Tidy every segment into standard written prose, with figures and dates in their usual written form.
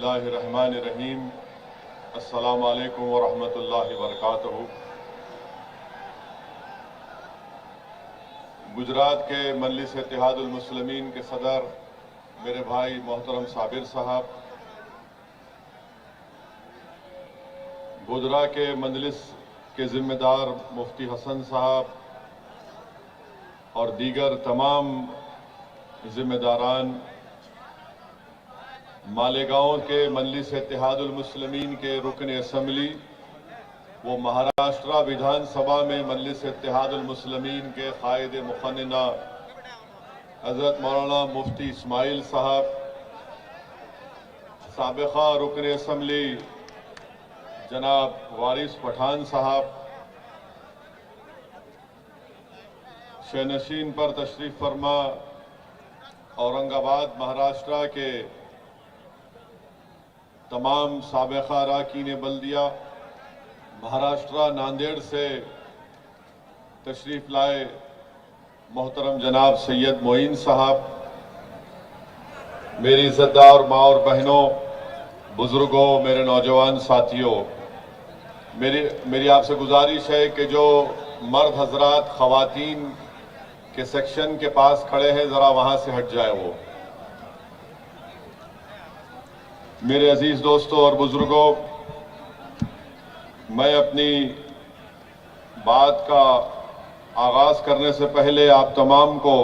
बिस्मिल्लाहिर्रहमानिर्रहीम। अस्सलामु अलैकुम वरहमतुल्लाहि वबरकातुहू। गुजरात के मजलिस इत्तेहादुल मुस्लिमीन के सदर मेरे भाई मोहतरम साबिर साहब, गोधरा के मजलिस के जिम्मेदार मुफ्ती हसन साहब और दीगर तमाम जिम्मेदारान, मालेगांव के मजलिस इत्तेहादुल मुस्लिमीन के रुकन असम्बली, वो महाराष्ट्र विधानसभा में मजलिस इत्तेहादुल मुस्लिमीन के कायद मुखन्ना हजरत मौलाना मुफ्ती इस्माइल साहब, साबिका रुकन असम्बली जनाब वारिस पठान साहब, शहनशीन पर तशरीफ फरमा औरंगाबाद महाराष्ट्र के तमाम साबिका अरकान बल्दिया, महाराष्ट्र नांदेड़ से तशरीफ लाए मोहतरम जनाब सैयद मोइन साहब, मेरी इज्जतदार माँ और बहनों, बुजुर्गों, मेरे नौजवान साथियों, मेरी आपसे गुजारिश है कि जो मर्द हजरात खवातीन के सेक्शन के पास खड़े हैं, जरा वहां से हट जाए। वो मेरे अजीज दोस्तों और बुजुर्गों, मैं अपनी बात का आगाज करने से पहले आप तमाम को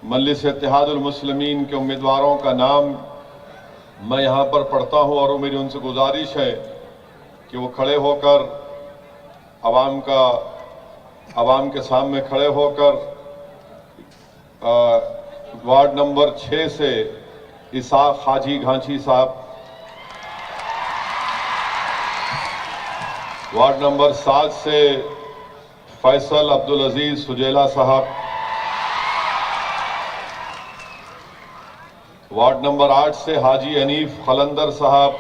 मजलिस इत्तेहादुल मुस्लिमीन के उम्मीदवारों का नाम मैं यहाँ पर पढ़ता हूँ और मेरी उनसे गुजारिश है कि वो खड़े होकर आवाम के सामने खड़े होकर वार्ड नंबर 6 से इसाक हाजी घांची साहब, वार्ड नंबर 7 से फैसल अब्दुल अजीज सुजेला साहब, वार्ड नंबर 8 से हाजी हनीफ खलंदर साहब,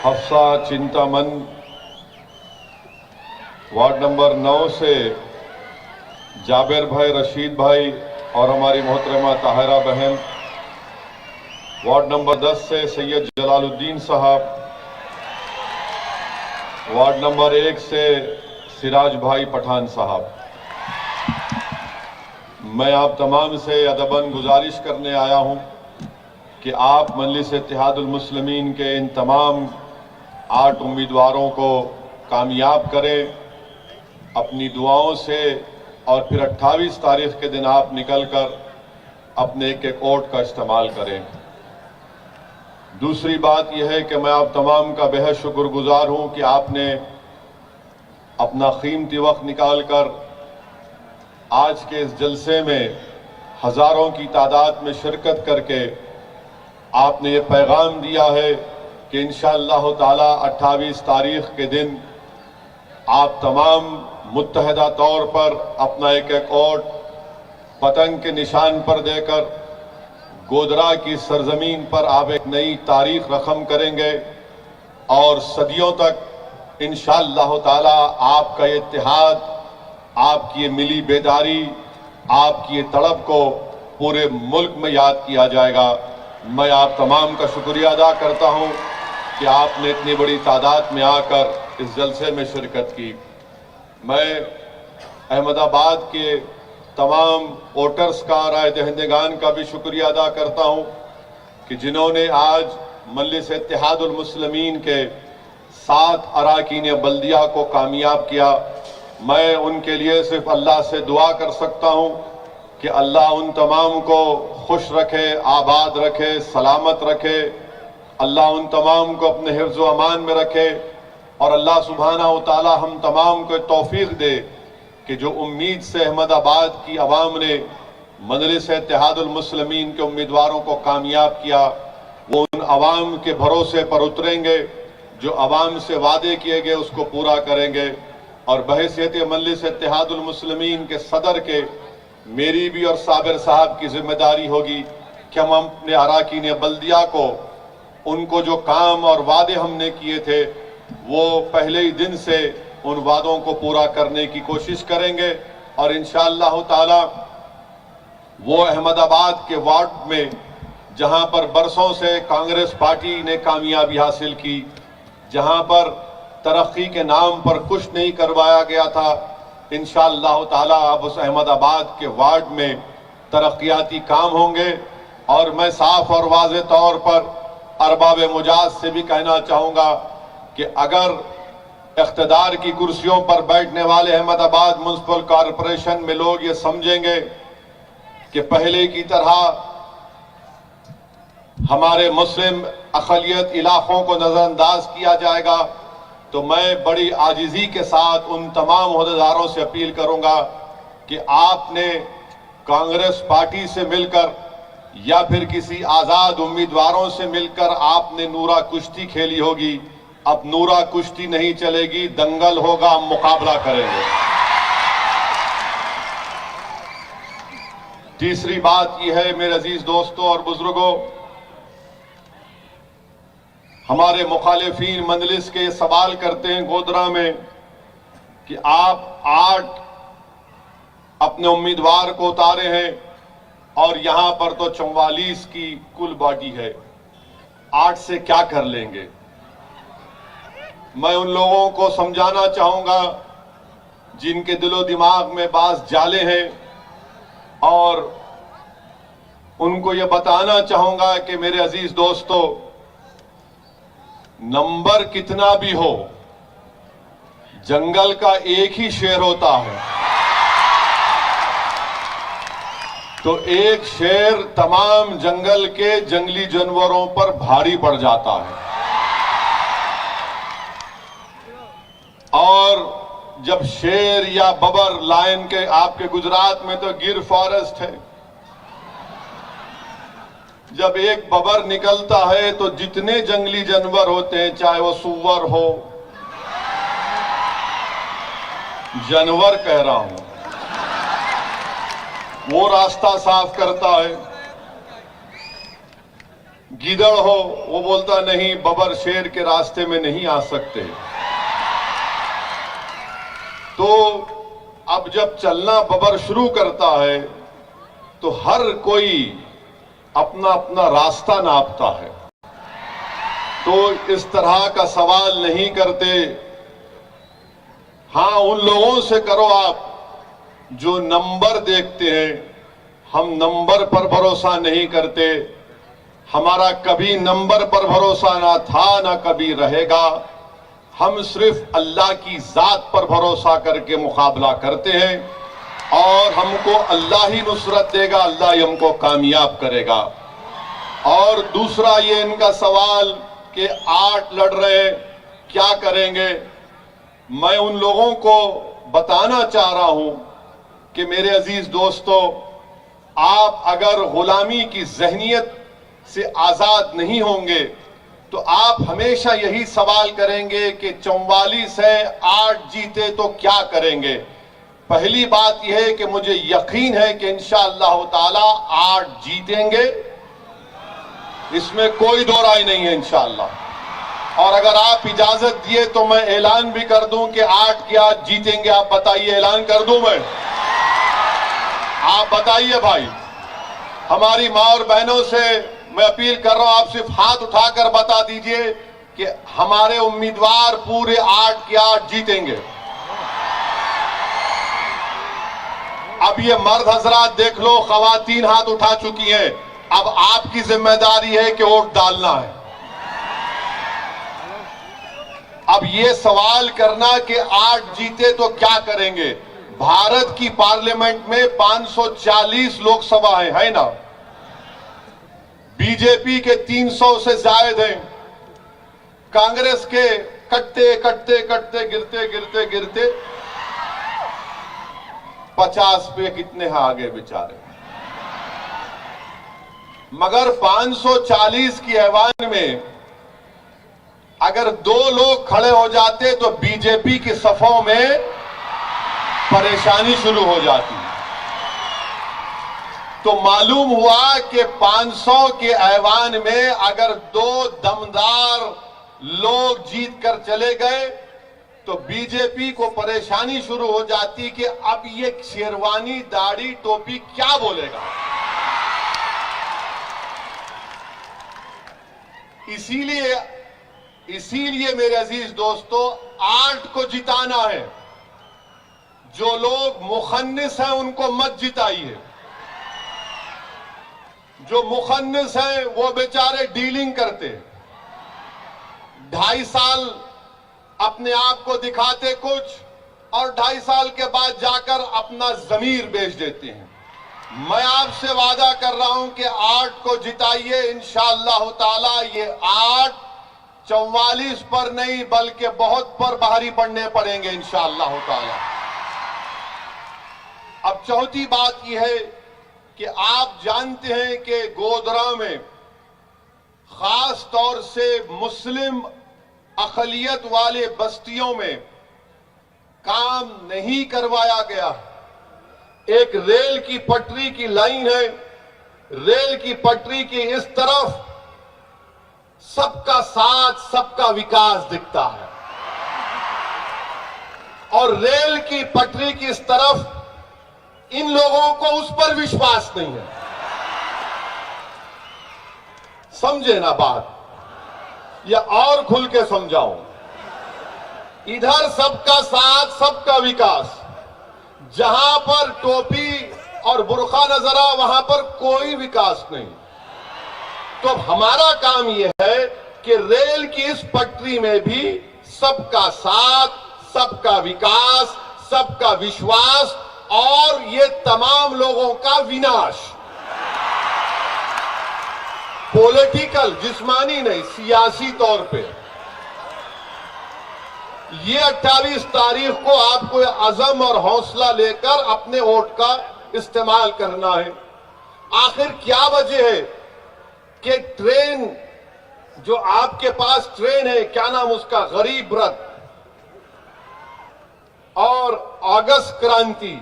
हफ्सा चिंतामन, वार्ड नंबर 9 से जाबिर भाई, रशीद भाई और हमारी मोहतरमा ताहिरा बहन, वार्ड नंबर 10 से सैयद जलालुद्दीन साहब, वार्ड नंबर 1 से सिराज भाई पठान साहब। मैं आप तमाम से अदबन गुजारिश करने आया हूं कि आप मजलिस इत्तेहादुल मुस्लिमीन के इन तमाम 8 उम्मीदवारों को कामयाब करें अपनी दुआओं से, और फिर 28 तारीख के दिन आप निकलकर अपने एक वोट का इस्तेमाल करें। दूसरी बात यह है कि मैं आप तमाम का बेहद शुक्रगुजार हूं कि आपने अपना कीमती वक्त निकालकर आज के इस जलसे में हजारों की तादाद में शिरकत करके आपने ये पैगाम दिया है कि इंशाअल्लाह ताला 28 तारीख के दिन आप तमाम मुत्तहदा तौर पर अपना एक वोट पतंग के निशान पर देकर गोधरा की सरजमीन पर आप एक नई तारीख रकम करेंगे और सदियों तक इंशाअल्लाह ताला आपका ये इत्तेहाद, आपकी ये मिली बेदारी, आपकी ये तड़प को पूरे मुल्क में याद किया जाएगा। मैं आप तमाम का शुक्रिया अदा करता हूं कि आपने इतनी बड़ी तादाद में आकर इस जलसे में शिरकत की। मैं अहमदाबाद के तमाम वोटर्स का, राय दहिंदगान का भी शुक्रिया अदा करता हूं कि जिन्होंने आज मजलिस इत्तेहादुल मुस्लिमीन के 7 अरकान बल्दिया को कामयाब किया। मैं उनके लिए सिर्फ अल्लाह से दुआ कर सकता हूं कि अल्लाह उन तमाम को खुश रखे, आबाद रखे, सलामत रखे। अल्लाह उन तमाम को अपने हिफ्ज़ व अमान में रखे और अल्लाह सुब्हानहू तआला हम तमाम को तौफीक दे कि जो उम्मीद से अहमदाबाद की आवाम ने मजलिस इत्तेहादुल मुस्लिमीन के उम्मीदवारों को कामयाब किया, वो उन आवाम के भरोसे पर उतरेंगे, जो आवाम से वादे किए गए उसको पूरा करेंगे। और बहैसियत मजलिस इत्तेहादुल मुस्लिमीन के सदर के मेरी भी और साबिर साहब की जिम्मेदारी होगी कि हम अपने अरकान बल्दिया को, उनको जो काम और वादे हमने किए थे, वो पहले ही दिन से उन वादों को पूरा करने की कोशिश करेंगे और इंशाअल्लाह ताला वो अहमदाबाद के वार्ड में जहां पर बरसों से कांग्रेस पार्टी ने कामयाबी हासिल की, जहां पर तरक्की के नाम पर कुछ नहीं करवाया गया था, इंशाअल्लाह ताला अब उस अहमदाबाद के वार्ड में तरक्याती काम होंगे। और मैं साफ और वाज़ेह तौर पर अरबाब मुजाज से भी कहना चाहूँगा कि अगर इख्तिदार की कुर्सियों पर बैठने वाले अहमदाबाद म्युनिसिपल कॉरपोरेशन में लोग ये समझेंगे कि पहले की तरह हमारे मुस्लिम अक़लियत इलाकों को नज़रअंदाज किया जाएगा, तो मैं बड़ी आजिज़ी के साथ उन तमाम ओहदेदारों से अपील करूंगा कि आपने कांग्रेस पार्टी से मिलकर या फिर किसी आज़ाद उम्मीदवारों से मिलकर आपने नूरा कुश्ती खेली होगी। अब नूरा कुश्ती नहीं चलेगी, दंगल होगा, हम मुकाबला करेंगे। तीसरी बात यह है मेरे अजीज दोस्तों और बुजुर्गों, हमारे मुखालिफीन मंजलिस के सवाल करते हैं गोधरा में कि आप 8 अपने उम्मीदवार को उतारे हैं और यहां पर तो 44 की कुल बॉडी है, 8 से क्या कर लेंगे। मैं उन लोगों को समझाना चाहूंगा जिनके दिलो दिमाग में बास जाले हैं, और उनको यह बताना चाहूंगा कि मेरे अजीज दोस्तों, नंबर कितना भी हो, जंगल का एक ही शेर होता है, तो एक शेर तमाम जंगल के जंगली जानवरों पर भारी पड़ जाता है। और जब शेर या बबर लायन के, आपके गुजरात में तो गिर फॉरेस्ट है, जब एक बबर निकलता है तो जितने जंगली जानवर होते हैं, चाहे वो सुअर हो, जानवर कह रहा हूं, वो रास्ता साफ करता है। गीदड़ हो, वो बोलता नहीं, बबर शेर के रास्ते में नहीं आ सकते। तो अब जब चलना बबर शुरू करता है तो हर कोई अपना अपना रास्ता नापता है। तो इस तरह का सवाल नहीं करते। हां, उन लोगों से करो आप जो नंबर देखते हैं। हम नंबर पर भरोसा नहीं करते, हमारा कभी नंबर पर भरोसा ना था ना कभी रहेगा। हम सिर्फ अल्लाह की जात पर भरोसा करके मुकाबला करते हैं और हमको अल्लाह ही नुसरत देगा, अल्लाह ही हमको कामयाब करेगा। और दूसरा ये इनका सवाल कि 8 लड़ रहे हैं, क्या करेंगे। मैं उन लोगों को बताना चाह रहा हूं कि मेरे अजीज दोस्तों, आप अगर गुलामी की जहनियत से आजाद नहीं होंगे तो आप हमेशा यही सवाल करेंगे कि 44 है, 8 जीते तो क्या करेंगे। पहली बात यह है कि मुझे यकीन है कि इंशाअल्लाह ताला 8 जीतेंगे, इसमें कोई दो राय नहीं है इंशाअल्लाह। और अगर आप इजाजत दिए तो मैं ऐलान भी कर दूं कि 8 के 8 जीतेंगे। आप बताइए, ऐलान कर दूं मैं? आप बताइए भाई। हमारी मां और बहनों से मैं अपील कर रहा हूं, आप सिर्फ हाथ उठाकर बता दीजिए कि हमारे उम्मीदवार पूरे 8 के 8 जीतेंगे। अब ये मर्द हजरात देख लो, खवातीन हाथ उठा चुकी हैं। अब आपकी जिम्मेदारी है कि वोट डालना है। अब ये सवाल करना कि 8 जीते तो क्या करेंगे। भारत की पार्लियामेंट में 540 लोकसभा है ना, बीजेपी के 300 से ज्यादा हैं, कांग्रेस के कटते कटते कटते गिरते गिरते गिरते 50 पे कितने हैं आगे बेचारे। मगर 540 की ऐवान में अगर 2 लोग खड़े हो जाते तो बीजेपी के सफों में परेशानी शुरू हो जाती। तो मालूम हुआ कि 500 के ऐवान में अगर 2 दमदार लोग जीत कर चले गए तो बीजेपी को परेशानी शुरू हो जाती कि अब ये शेरवानी दाढ़ी टोपी क्या बोलेगा। इसीलिए मेरे अजीज दोस्तों, आर्ट को जिताना है। जो लोग मुखन्निस हैं उनको मत जिताइए। जो मुखन्निस हैं वो बेचारे डीलिंग करते हैं, 2.5 साल अपने आप को दिखाते कुछ और 2.5 साल के बाद जाकर अपना जमीर बेच देते हैं। मैं आपसे वादा कर रहा हूं कि आर्ट को जिताइए इंशाअल्लाह ताला। ये आर्ट 44 पर नहीं बल्कि बहुत पर भारी पड़ने पड़ेंगे इंशाअल्लाह ताला। अब चौथी बात यह है कि आप जानते हैं कि गोधरा में खास तौर से मुस्लिम अक़लियत वाले बस्तियों में काम नहीं करवाया गया। एक रेल की पटरी की लाइन है, रेल की पटरी की इस तरफ सबका साथ सबका विकास दिखता है और रेल की पटरी की इस तरफ इन लोगों को उस पर विश्वास नहीं है। समझे ना बात, या और खुल के समझाऊं। इधर सबका साथ सबका विकास, जहां पर टोपी और बुर्का नजर आ वहां पर कोई विकास नहीं। तो हमारा काम यह है कि रेल की इस पटरी में भी सबका साथ सबका विकास, सबका विश्वास और ये तमाम लोगों का विनाश। पॉलिटिकल, जिस्मानी नहीं, सियासी तौर पे। ये 28 तारीख को आपको अज़म और हौसला लेकर अपने वोट का इस्तेमाल करना है। आखिर क्या वजह है कि ट्रेन, जो आपके पास ट्रेन है, क्या नाम उसका, गरीब रथ और अगस्त क्रांति,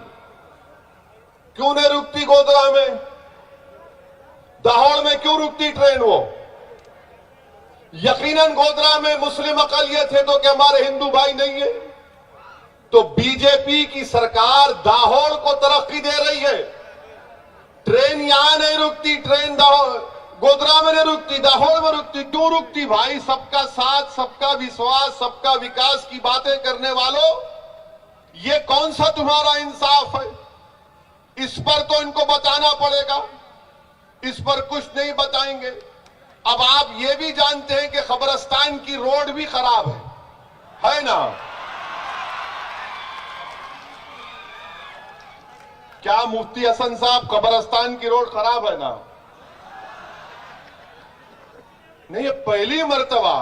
क्यों नहीं रुकती गोधरा में? दाहोद में क्यों रुकती ट्रेन? वो यकीनन गोधरा में मुस्लिम अक़लियत है तो क्या हमारे हिंदू भाई नहीं है? तो बीजेपी की सरकार दाहोद को तरक्की दे रही है। ट्रेन यहां नहीं रुकती, ट्रेन गोधरा में नहीं रुकती, दाहोद में रुकती। क्यों रुकती भाई? सबका साथ सबका विश्वास सबका विकास की बातें करने वालों, ये कौन सा तुम्हारा इंसाफ है? इस पर तो इनको बताना पड़ेगा, इस पर कुछ नहीं बताएंगे। अब आप ये भी जानते हैं कि खबरस्तान की रोड भी खराब है ना? क्या मुफ्ती हसन साहब, खबरस्तान की रोड खराब है ना? नहीं, ये पहली मर्तबा।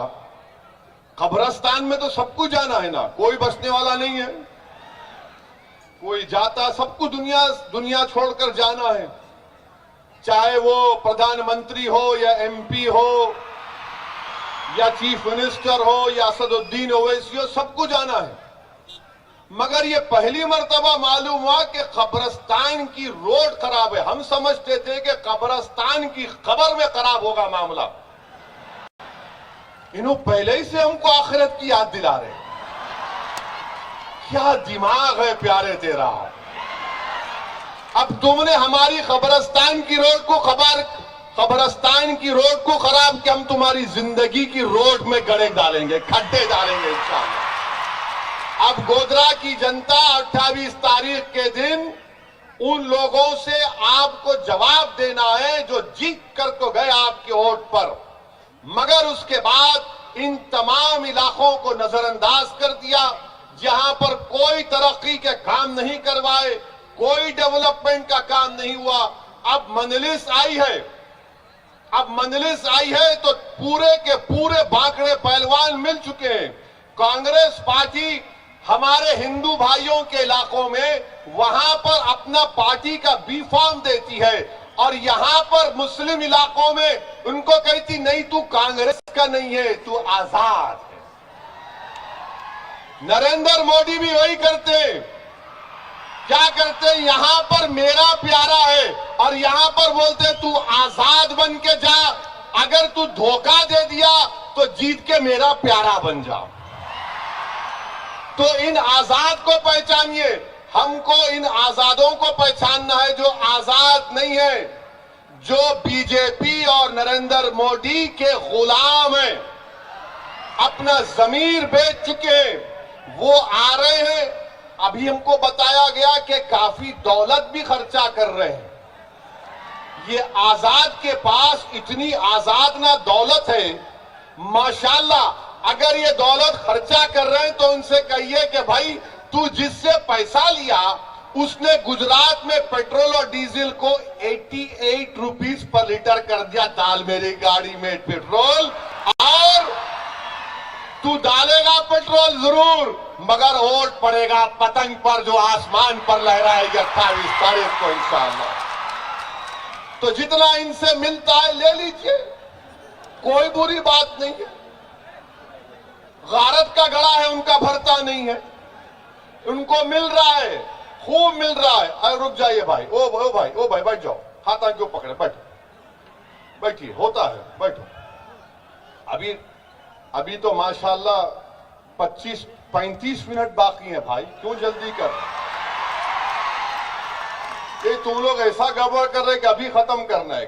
खबरस्तान में तो सबको जाना है ना, कोई बचने वाला नहीं है, कोई जाता, सबको दुनिया छोड़कर जाना है। चाहे वो प्रधानमंत्री हो या एमपी हो या चीफ मिनिस्टर हो या असदुद्दीन ओवैसी हो, सबको जाना है। मगर ये पहली मर्तबा मालूम हुआ कि कब्रिस्तान की रोड खराब है। हम समझते थे कि कब्रिस्तान की खबर में खराब होगा मामला। इन्होंने पहले ही से हमको आखिरत की याद दिला रहे। क्या दिमाग है प्यारे तेरा। अब तुमने हमारी कब्रिस्तान की रोड को कब्रिस्तान की रोड को खराब कि हम तुम्हारी जिंदगी की रोड में गड्ढे डालेंगे, खड्डे डालेंगे इंशाअल्लाह। अब गोधरा की जनता 28 तारीख के दिन उन लोगों से आपको जवाब देना है जो जीत कर तो गए आपके वोट पर, मगर उसके बाद इन तमाम इलाकों को नजरअंदाज कर दिया, जहां पर कोई तरक्की के काम नहीं करवाए, कोई डेवलपमेंट का काम नहीं हुआ। अब मजलिस आई है तो पूरे के पूरे बांकड़े पहलवान मिल चुके हैं। कांग्रेस पार्टी हमारे हिंदू भाइयों के इलाकों में वहां पर अपना पार्टी का बी फॉर्म देती है और यहां पर मुस्लिम इलाकों में उनको कहती नहीं, तू कांग्रेस का नहीं है, तू आजाद है। नरेंद्र मोदी भी वही करते हैं। क्या करते हैं? यहां पर मेरा प्यारा है और यहां पर बोलते तू आजाद बन के जा, अगर तू धोखा दे दिया तो जीत के मेरा प्यारा बन जा। तो इन आजाद को पहचानिए, हमको इन आजादों को पहचानना है जो आजाद नहीं है, जो बीजेपी और नरेंद्र मोदी के गुलाम हैं, अपना जमीर बेच चुके हैं, वो आ रहे हैं। अभी हमको बताया गया कि काफी दौलत भी खर्चा कर रहे हैं। ये आजाद के पास इतनी आजाद ना दौलत है, माशाल्लाह। अगर ये दौलत खर्चा कर रहे हैं तो उनसे कहिए कि भाई तू जिससे पैसा लिया उसने गुजरात में पेट्रोल और डीजल को 88 रुपीस पर लीटर कर दिया। डाल मेरी गाड़ी में पेट्रोल, और तू डालेगा पेट्रोल जरूर, मगर वोट पड़ेगा पतंग पर जो आसमान पर लहराएगी 28 तारीख को इंशाअल्लाह। तो जितना इनसे मिलता है ले लीजिए, कोई बुरी बात नहीं है। गारत का गड़ा है उनका भरता नहीं है, उनको मिल रहा है, खूब मिल रहा है। अरे रुक जाइए भाई, ओ भाई बैठ जाओ, हाथ क्यों पकड़े, बैठो, बैठिए, होता है, बैठो। अभी तो माशाल्लाह 25-35 मिनट बाकी है भाई, क्यों जल्दी कर रहे? ये तुम लोग ऐसा गड़बड़ कर रहे कि अभी खत्म करना है।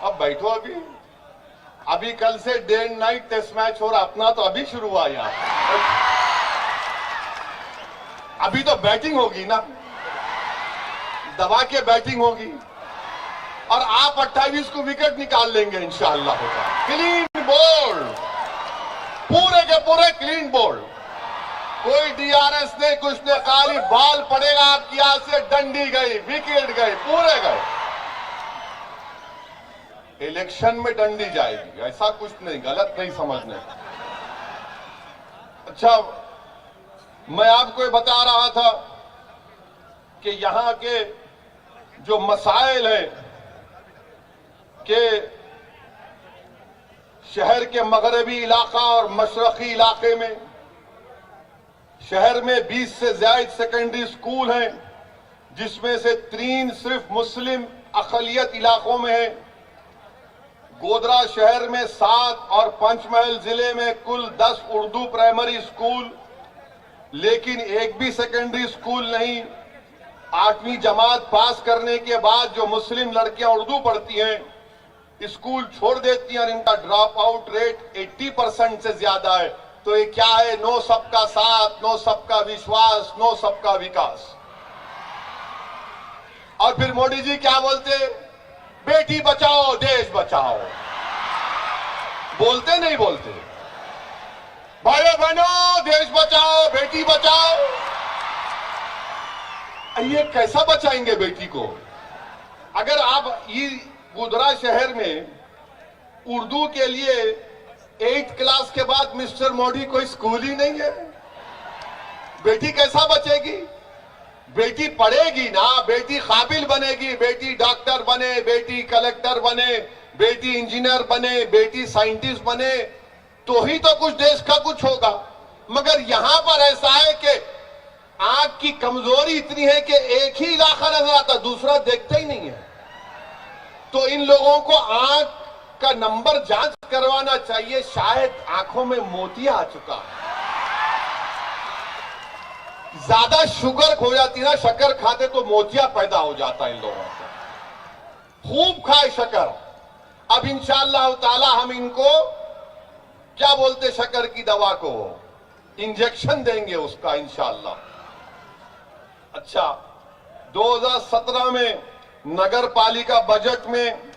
अब बैठो, अभी कल से day and night test match हो रहा, अपना तो अभी शुरू हुआ यहाँ। अभी तो बैटिंग होगी ना, दबा के बैटिंग होगी, और आप 28 को विकेट निकाल लेंगे इंशाअल्लाह। होगा क्लीन बोल्ड, पूरे के पूरे क्लीन बोल्ड, कोई डीआरएस नहीं, कुछ नहीं, खाली बॉल पड़ेगा आपकी हाथ से, डंडी गई, विकेट गए, पूरे गए। इलेक्शन में डंडी जाएगी, ऐसा कुछ नहीं, गलत नहीं समझने। अच्छा, मैं आपको बता रहा था कि यहां के जो मसाइल हैं कि शहर के मगरबी इलाका और मशरकी इलाके में, शहर में 20 से ज्यादा सेकेंडरी स्कूल हैं, जिसमें से 3 सिर्फ मुस्लिम अक़लियत इलाकों में है। गोधरा शहर में 7 और पंचमहल जिले में कुल 10 उर्दू प्राइमरी स्कूल, लेकिन एक भी सेकेंडरी स्कूल नहीं। 8वीं जमात पास करने के बाद जो मुस्लिम लड़कियां उर्दू पढ़ती हैं, स्कूल छोड़ देती हैं, और इनका ड्रॉप आउट रेट 80% से ज्यादा है। तो ये क्या है? नो सबका साथ, नो सबका विश्वास, नो सबका विकास। और फिर मोदी जी क्या बोलते? बेटी बचाओ देश बचाओ। बोलते नहीं बोलते? भाइयों बहनों, देश बचाओ, बेटी बचाओ। ये कैसा बचाएंगे बेटी को? अगर आप ये गोधरा शहर में उर्दू के लिए 8th क्लास के बाद मिस्टर मोदी कोई स्कूल ही नहीं है, बेटी कैसा बचेगी? बेटी पढ़ेगी ना, बेटी काबिल बनेगी, बेटी डॉक्टर बने, बेटी कलेक्टर बने, बेटी इंजीनियर बने, बेटी साइंटिस्ट बने, तो ही तो कुछ देश का कुछ होगा। मगर यहां पर ऐसा है कि आंख की कमजोरी इतनी है कि एक ही इलाका नजर आता, दूसरा देखते ही नहीं है। तो इन लोगों को आंख का नंबर जांच करवाना चाहिए, शायद आंखों में मोतिया आ चुका है। ज्यादा शुगर हो जाती ना, शक्कर खाते तो मोतिया पैदा हो जाता है इन लोगों को। खूब खाए शक्कर। अब इंशाअल्लाह ताला हम इनको क्या बोलते, शक्कर की दवा को इंजेक्शन देंगे उसका इंशाअल्लाह। अच्छा, 2017 में नगर पालिका बजट में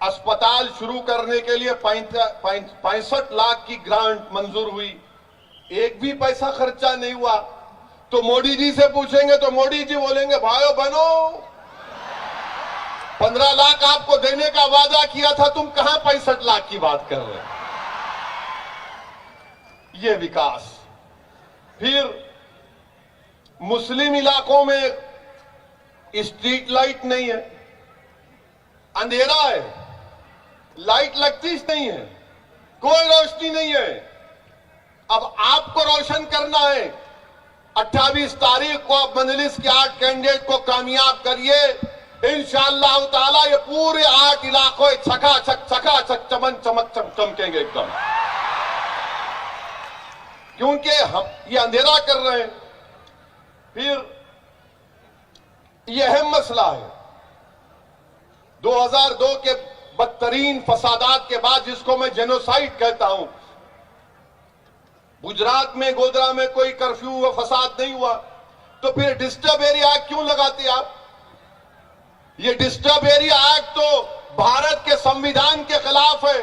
अस्पताल शुरू करने के लिए 65 लाख की ग्रांट मंजूर हुई, एक भी पैसा खर्चा नहीं हुआ। तो मोदी जी से पूछेंगे तो मोदी जी बोलेंगे, भाइयों बहनों, 15 लाख आपको देने का वादा किया था, तुम कहां 65 लाख की बात कर रहे हो? ये विकास। फिर मुस्लिम इलाकों में स्ट्रीट लाइट नहीं है, अंधेरा है, लाइट लगती नहीं है, कोई रोशनी नहीं है। अब आपको रोशन करना है। 28 तारीख को आप मजलिस के 8 कैंडिडेट को कामयाब करिए, इंशाअल्लाह ताला ये पूरे 8 इलाकों चकाचक चमन चमक चमकेंगे एकदम, क्योंकि हम ये अंधेरा कर रहे हैं। फिर यह अहम मसला है 2002 के बदतरीन फसादात के बाद, जिसको मैं जेनोसाइड कहता हूं, गुजरात में गोधरा में कोई कर्फ्यू व फसाद नहीं हुआ, तो फिर डिस्टर्ब एरिया एक्ट क्यों लगाते आप? ये डिस्टर्ब एरिया एक्ट तो भारत के संविधान के खिलाफ है।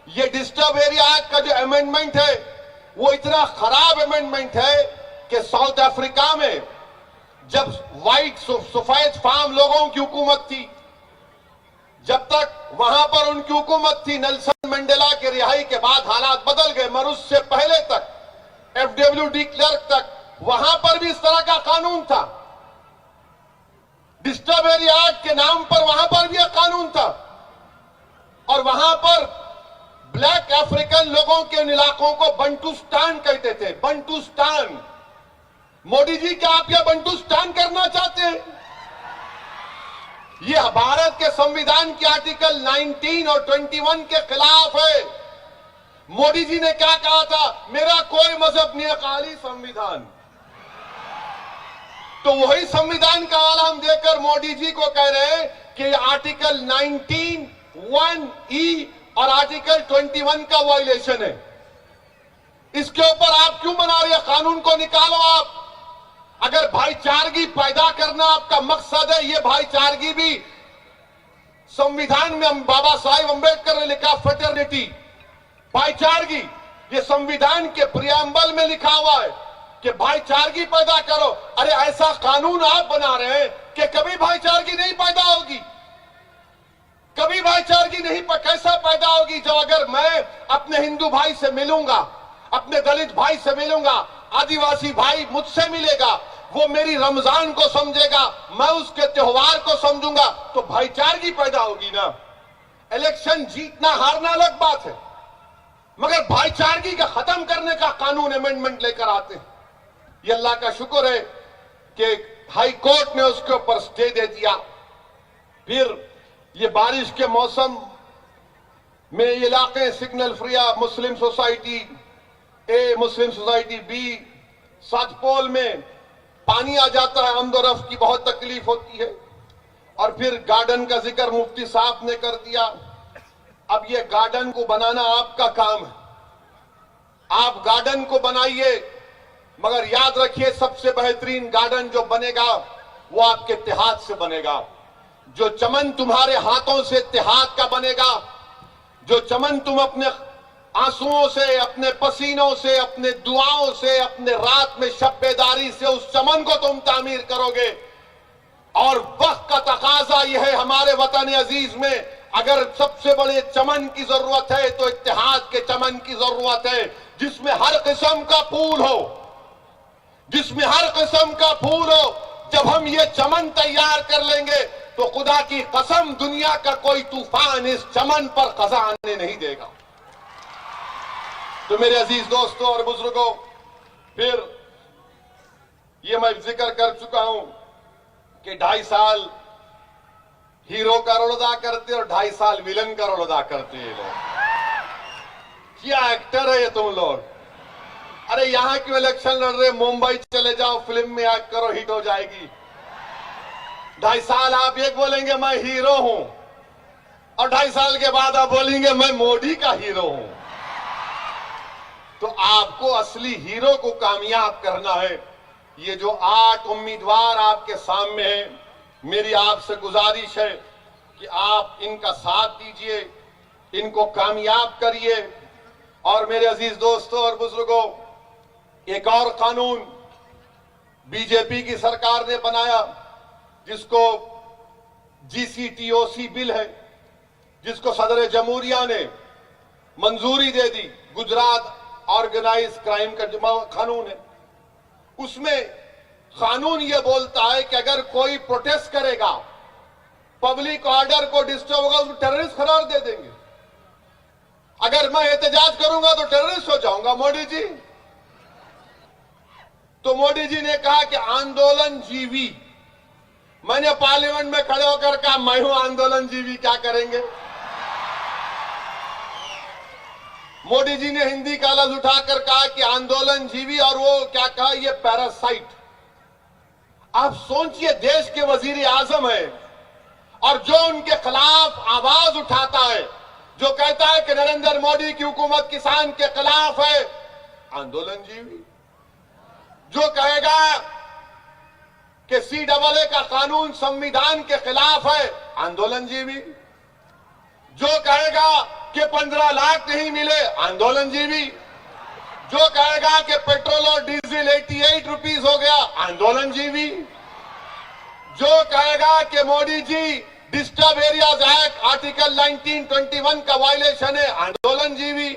ये डिस्टर्ब एरिया एक्ट का जो अमेंडमेंट है वो इतना खराब अमेंडमेंट है कि साउथ अफ्रीका में जब व्हाइट सफेद फार्म लोगों की हुकूमत थी, जब तक वहां पर उनकी हुकूमत थी, नेल्सन मंडेला के रिहाई के बाद हालात बदल गए, मगर उससे पहले तक, एफडब्ल्यू डी क्लर्क तक, वहां पर भी इस तरह का कानून था। डिस्टर्ब एरिया एक्ट के नाम पर वहां पर भी एक कानून था, और वहां पर ब्लैक अफ्रीकन लोगों के इलाकों को बंटुस्तान कहते थे। बंटुस्तान। मोदी जी, क्या आप यह बंटुस्तान करना चाहते हैं? यह भारत के संविधान के आर्टिकल 19 और 21 के खिलाफ है। मोदी जी ने क्या कहा था? मेरा कोई मजहब नहीं है, खाली संविधान। तो वही संविधान का हवाला हम देकर मोदी जी को कह रहे हैं कि आर्टिकल 19, 1E और आर्टिकल 21 का वायलेशन है। इसके ऊपर आप क्यों बना रहे हैं? कानून को निकालो आप। अगर भाईचारगी पैदा करना आपका मकसद है, ये भाईचारगी भी संविधान में बाबा साहेब अंबेडकर ने लिखा, फ्रेटर्निटी, भाईचारगी, ये संविधान के प्रियम्बल में लिखा हुआ है कि भाईचारगी पैदा करो। अरे ऐसा कानून आप बना रहे हैं कि कभी भाईचारगी नहीं पैदा होगी। कभी भाईचारगी नहीं कैसा पैदा होगी? जब अगर मैं अपने हिंदू भाई से मिलूंगा, अपने दलित भाई से मिलूंगा, आदिवासी भाई मुझसे मिलेगा, वो मेरी रमजान को समझेगा, मैं उसके त्योहार को समझूंगा, तो भाईचारगी पैदा होगी ना। इलेक्शन जीतना हारना अलग बात है, मगर भाईचारगी का खत्म करने का कानून अमेंडमेंट लेकर आते हैं। ये अल्लाह का शुक्र है कि हाई कोर्ट ने उसके ऊपर स्टे दे दिया। फिर ये बारिश के मौसम में ये इलाके सिग्नल फ्रिया, मुस्लिम सोसाइटी ए, मुस्लिम सोसाइटी बी, सतपोल में पानी आ जाता है, आमदोरफ्त की बहुत तकलीफ होती है। और फिर गार्डन का जिक्र मुफ्ती साहब ने कर दिया। अब ये गार्डन को बनाना आपका काम है, आप गार्डन को बनाइए, मगर याद रखिए सबसे बेहतरीन गार्डन जो बनेगा वो आपके इत्तेहाद से बनेगा। जो चमन तुम्हारे हाथों से इत्तेहाद का बनेगा, जो चमन तुम अपने आंसुओं से, अपने पसीनों से, अपने दुआओं से, अपने रात में शब्बेदारी से उस चमन को तुम तामीर करोगे। और वक्त का तकाजा यह है हमारे वतन अजीज में, अगर सबसे बड़े चमन की जरूरत है तो इत्तेहाद के चमन की जरूरत है, जिसमें हर किस्म का फूल हो, जिसमें हर किस्म का फूल हो। जब हम ये चमन तैयार कर लेंगे तो खुदा की कसम दुनिया का कोई तूफान इस चमन पर कजा आने नहीं देगा। तो मेरे अजीज दोस्तों और बुजुर्गों, फिर ये मैं जिक्र कर चुका हूं कि 2.5 साल हीरो का रोल अदा करते और 2.5 साल विलन का रोल अदा करते हैं लोग। क्या एक्टर है ये तुम लोग? अरे यहां क्यों इलेक्शन लड़ रहे? मुंबई चले जाओ, फिल्म में एक्ट करो, हिट हो जाएगी। 2.5 साल आप एक बोलेंगे मैं हीरो हूं, और 2.5 साल के बाद आप बोलेंगे मैं मोदी का हीरो हूं। तो आपको असली हीरो को कामयाब करना है। ये जो 8 उम्मीदवार आपके सामने हैं, मेरी आपसे गुजारिश है कि आप इनका साथ दीजिए, इनको कामयाब करिए। और मेरे अजीज दोस्तों और बुजुर्गों, एक और कानून बीजेपी की सरकार ने बनाया, जिसको GCTOC बिल है, जिसको सदर जमहूरिया ने मंजूरी दे दी। गुजरात ऑर्गेनाइज क्राइम का कानून है। उसमें कानून यह बोलता है कि अगर कोई प्रोटेस्ट करेगा, पब्लिक ऑर्डर को डिस्टर्ब होगा, उसको टेररिस्ट करार दे देंगे। अगर मैं एहतजाज करूंगा तो टेररिस्ट हो जाऊंगा मोदी जी। तो मोदी जी ने कहा कि आंदोलन जीवी। मैंने पार्लियामेंट में खड़े होकर कहा मैं हूं आंदोलन जीवी, क्या करेंगे? मोदी जी ने हिंदी का लफ्ज उठाकर कहा कि आंदोलन जीवी, और वो क्या कहा, ये पैरासाइट। आप सोचिए, देश के वजीर आजम है और जो उनके खिलाफ आवाज उठाता है, जो कहता है कि नरेंद्र मोदी की हुकूमत किसान के खिलाफ है, आंदोलन जीवी। जो कहेगा कि CAA का कानून संविधान के खिलाफ है, आंदोलन जीवी। जो कहेगा कि 15 लाख नहीं मिले, आंदोलन जीवी। जो कहेगा कि पेट्रोल और डीजल 88 रुपीस हो गया, आंदोलन जीवी। जो कहेगा कि Modi ji disturb areas act article 1921 का वायलेशन है, आंदोलन जीवी।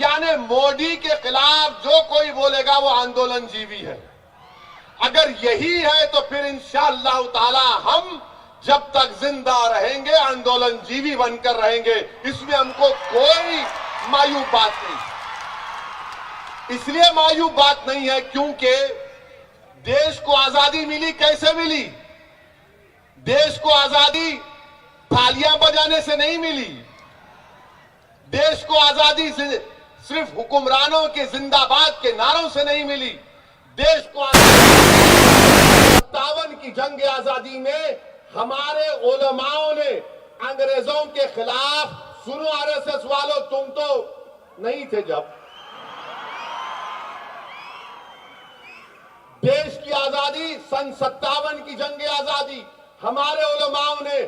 यानी मोदी के खिलाफ जो कोई बोलेगा वो आंदोलन जीवी है। अगर यही है तो फिर इंशाअल्लाह ताला हम जब तक जिंदा रहेंगे आंदोलन जीवी बनकर रहेंगे। इसमें हमको कोई मायूब बात नहीं। इसलिए मायूब बात नहीं है क्योंकि देश को आजादी मिली, कैसे मिली? देश को आजादी तालियां बजाने से नहीं मिली। देश को आजादी सिर्फ हुक्मरानों के जिंदाबाद के नारों से नहीं मिली। देश को 57 की जंग आजादी में हमारे उलमाओं ने अंग्रेजों के खिलाफ, सुनो आरएसएस वालों, तुम तो नहीं थे जब देश की आजादी, सन 57 की जंग आजादी, हमारे उलमाओं ने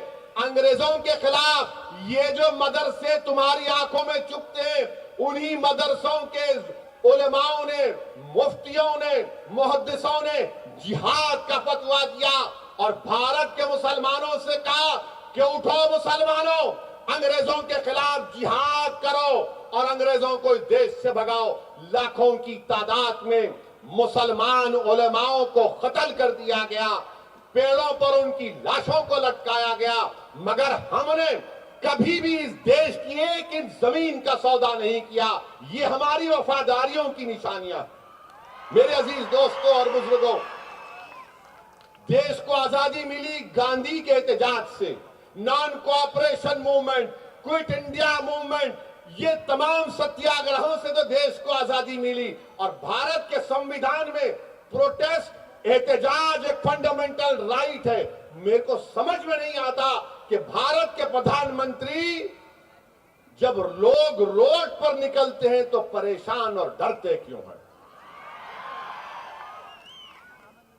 अंग्रेजों के खिलाफ, ये जो मदरसे तुम्हारी आंखों में चुभते हैं, उन्हीं मदरसों के उलमाओं ने, मुफ्तियों ने, मुहद्दिसों ने जिहाद का फतवा दिया और भारत के मुसलमानों से कहा कि उठो मुसलमानों, अंग्रेजों के खिलाफ जिहाद करो और अंग्रेजों को देश से भगाओ। लाखों की तादाद में मुसलमान उलमाओं को कत्ल कर दिया गया, पेड़ों पर उनकी लाशों को लटकाया गया, मगर हमने कभी भी इस देश की एक इंच जमीन का सौदा नहीं किया। ये हमारी वफादारियों की निशानियां। मेरे अजीज दोस्तों और बुजुर्गों, देश को आजादी मिली गांधी के एहतजाज से, non cooperation movement, quit India movement, ये तमाम सत्याग्रहों से तो देश को आजादी मिली। और भारत के संविधान में प्रोटेस्ट, एहतजाज एक फंडामेंटल राइट है। मेरे को समझ में नहीं आता कि भारत के प्रधानमंत्री जब लोग रोड पर निकलते हैं तो परेशान और डरते क्यों हैं?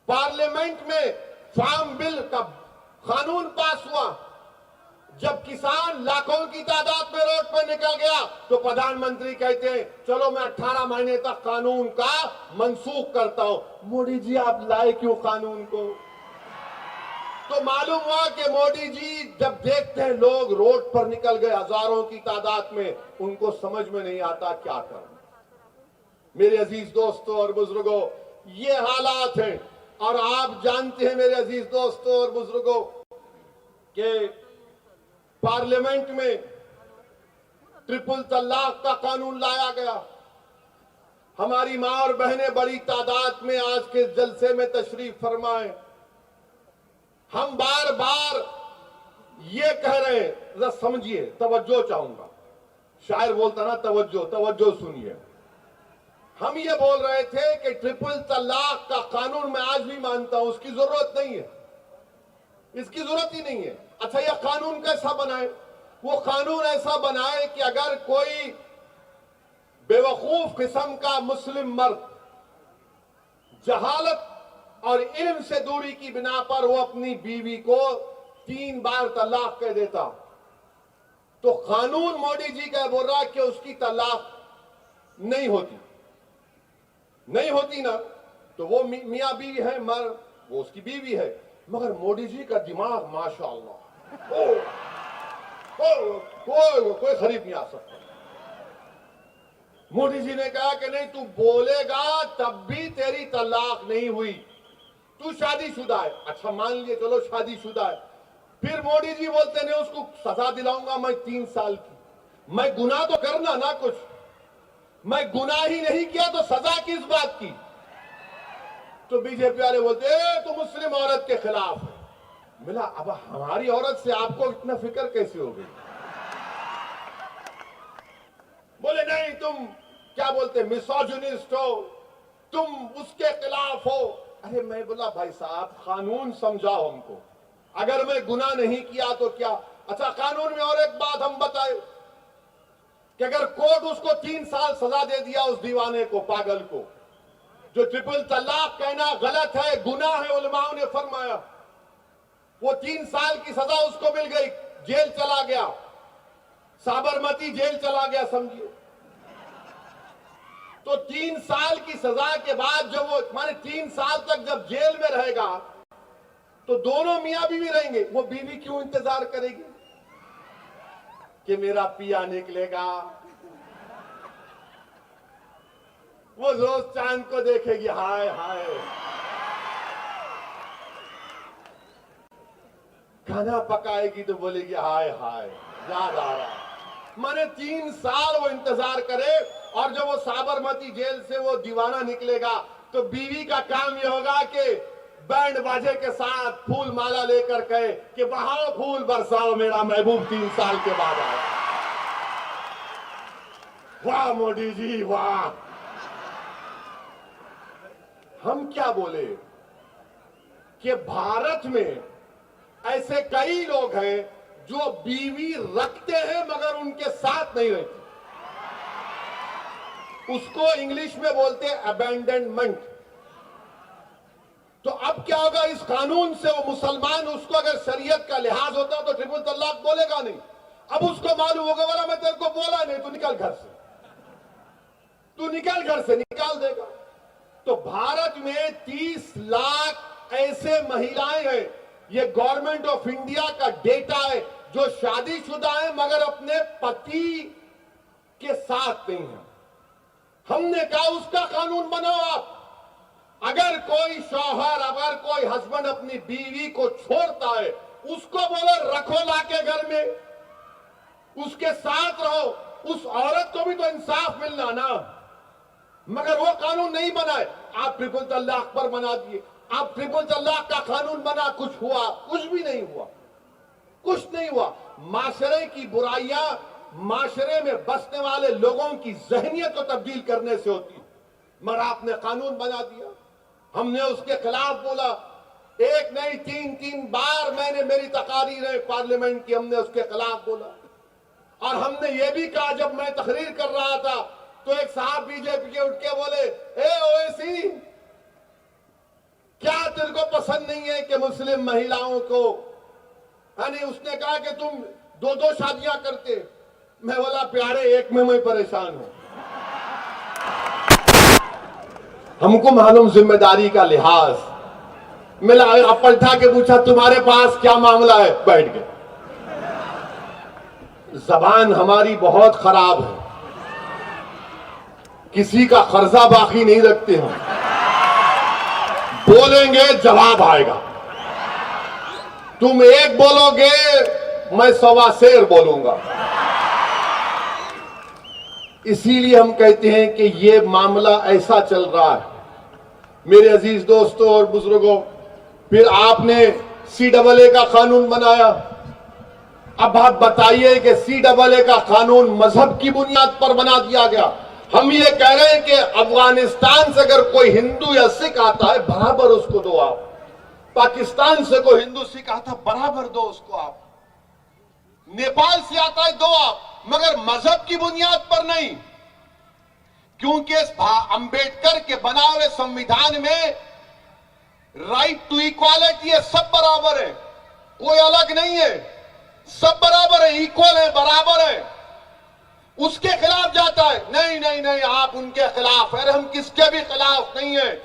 पार्लियामेंट में फार्म बिल का कानून पास हुआ, जब किसान लाखों की तादाद में रोड पर निकल गया तो प्रधानमंत्री कहते हैं चलो मैं 18 महीने तक कानून का मनसूख करता हूं। मोदी जी आप लाए क्यों कानून को? तो मालूम हुआ कि मोदी जी जब देखते हैं लोग रोड पर निकल गए हजारों की तादाद में, उनको समझ में नहीं आता क्या करना। मेरे अजीज दोस्तों और बुजुर्गों, ये हालात हैं। और आप जानते हैं मेरे अजीज दोस्तों और बुजुर्गों कि पार्लियामेंट में ट्रिपल तलाक का कानून लाया गया। हमारी मां और बहनें बड़ी तादाद में आज के जलसे में तशरीफ फरमाए। हम बार बार ये कह रहे हैं, जरा समझिए, तवज्जो चाहूंगा। शायर बोलता ना तवज्जो, तवज्जो सुनिए। हम ये बोल रहे थे कि ट्रिपल तलाक का कानून मैं आज भी मानता हूं उसकी जरूरत नहीं है, इसकी जरूरत ही नहीं है। अच्छा, यह कानून कैसा बनाए? वो कानून ऐसा बनाए कि अगर कोई बेवकूफ किस्म का मुस्लिम मर्द जहालत और इल्म से दूरी की बिना पर वो अपनी बीवी को 3 बार तलाक कह देता, तो कानून मोदी जी का बोल रहा कि उसकी तलाक नहीं होती, नहीं होती ना, तो वो मियां बीवी है, मर वो उसकी बीवी है। मगर मोदी जी का दिमाग माशाअल्लाह, कोई खरीद नहीं आ सकता। मोदी जी ने कहा कि नहीं, तू बोलेगा तब भी तेरी तलाक नहीं हुई, तू शादीशुदा है। अच्छा मान लिए, चलो शादीशुदा है। फिर मोदी जी बोलते नहीं, उसको सजा दिलाऊंगा मैं 3 साल की। मैं गुनाह तो करना ना कुछ, मैं गुनाह ही नहीं किया तो सजा किस बात की? तो बीजेपी वाले बोलते तो मुस्लिम औरत के खिलाफ है। मिला, अब हमारी औरत से आपको इतना फिक्र कैसे हो गई? बोले नहीं, तुम क्या बोलते मिसोजिनिस्ट हो, तुम उसके खिलाफ हो। अरे मैं बोला भाई साहब, कानून समझाओ हमको, अगर मैं गुनाह नहीं किया तो क्या। अच्छा, कानून में और एक बात हम बताए कि अगर कोर्ट उसको 3 साल सजा दे दिया, उस दीवाने को, पागल को, जो ट्रिपल तलाक कहना गलत है, गुनाह है, उलमाओं ने फरमाया, वो 3 साल की सजा उसको मिल गई, जेल चला गया, साबरमती जेल चला गया, समझिए। तो 3 साल की सजा के बाद जब वो माने 3 साल तक जब जेल में रहेगा, तो दोनों मियां बीवी रहेंगे। वो बीवी क्यों इंतजार करेगी कि मेरा पिया निकलेगा? वो रोज चांद को देखेगी, हाय हाय। खाना पकाएगी तो बोलेगी हाय हाय, याद आ रहा। माने 3 साल वो इंतजार करे, और जब वो साबरमती जेल से वो दीवाना निकलेगा, तो बीवी का काम ये होगा कि बैंड बाजे के साथ फूल माला लेकर कहे कि बहाओ फूल बरसाओ, मेरा महबूब 3 साल के बाद आया। वाह मोदी जी वाह। हम क्या बोले कि भारत में ऐसे कई लोग हैं जो बीवी रखते हैं मगर उनके साथ नहीं रहते। उसको इंग्लिश में बोलते हैं अबैंडनमेंट। तो अब क्या होगा इस कानून से? वो मुसलमान, उसको अगर शरीयत का लिहाज होता तो ट्रिपल तलाक बोलेगा नहीं। अब उसको मालूम होगा, वाला मैं तेरे को बोला नहीं, तू निकल घर से, तू निकल घर से, निकाल देगा। तो भारत में 30 लाख ऐसे महिलाएं हैं, ये गवर्नमेंट ऑफ इंडिया का डेटा है, जो शादीशुदा है मगर अपने पति के साथ नहीं है। हमने कहा उसका कानून बनाओ आप। अगर कोई शौहर, अगर कोई हस्बैंड अपनी बीवी को छोड़ता है, उसको बोलो रखो लाके घर में, उसके साथ रहो। उस औरत को भी तो इंसाफ मिलना ना। मगर वो कानून नहीं बनाए, आप ट्रिपल तलाक पर बना दिए। आप ट्रिपल तलाक का कानून बना, कुछ हुआ? कुछ भी नहीं हुआ, कुछ नहीं हुआ। माशरे की बुराइयां माशरे में बसने वाले लोगों की जहनियत को तब्दील करने से होती है। मगर आपने कानून बना दिया। हमने उसके खिलाफ बोला, एक नहीं 3 बार मैंने, मेरी तकारीरें पार्लियामेंट की, हमने उसके खिलाफ बोला। और हमने ये भी कहा, जब मैं तकरीर कर रहा था तो एक साहब बीजेपी के उठ के बोले, ए ओवैसी, क्या तेरे को पसंद नहीं है कि मुस्लिम महिलाओं को, यानी उसने कहा कि तुम 2-2 शादियां करते। मैं बोला, प्यारे, एक में मैं परेशान हूं। हमको मालूम जिम्मेदारी का लिहाज। मिला, अब पलटा के पूछा, तुम्हारे पास क्या मामला है? बैठ गए। जबान हमारी बहुत खराब है, किसी का कर्जा बाकी नहीं रखते हम। बोलेंगे जवाब आएगा। तुम एक बोलोगे, मैं 1.25 शेर बोलूंगा। इसीलिए हम कहते हैं कि ये मामला ऐसा चल रहा है। मेरे अजीज दोस्तों और बुजुर्गों, फिर आपने CAA का कानून बनाया। अब आप बताइए कि CAA का कानून मजहब की बुनियाद पर बना दिया गया। हम ये कह रहे हैं कि अफगानिस्तान से अगर कोई हिंदू या सिख आता है, बराबर उसको दो आप। पाकिस्तान से कोई हिंदू सिख आता है, बराबर दो उसको आप। नेपाल से आता है, दो आप, मगर मजहब की बुनियाद पर नहीं। क्योंकि अंबेडकर के बना हुए संविधान में राइट टू इक्वालिटी है, सब बराबर है, कोई अलग नहीं है, सब बराबर है, इक्वल है, बराबर है। उसके खिलाफ जाता है, नहीं नहीं नहीं, आप उनके खिलाफ। अरे हम किसके भी खिलाफ नहीं है,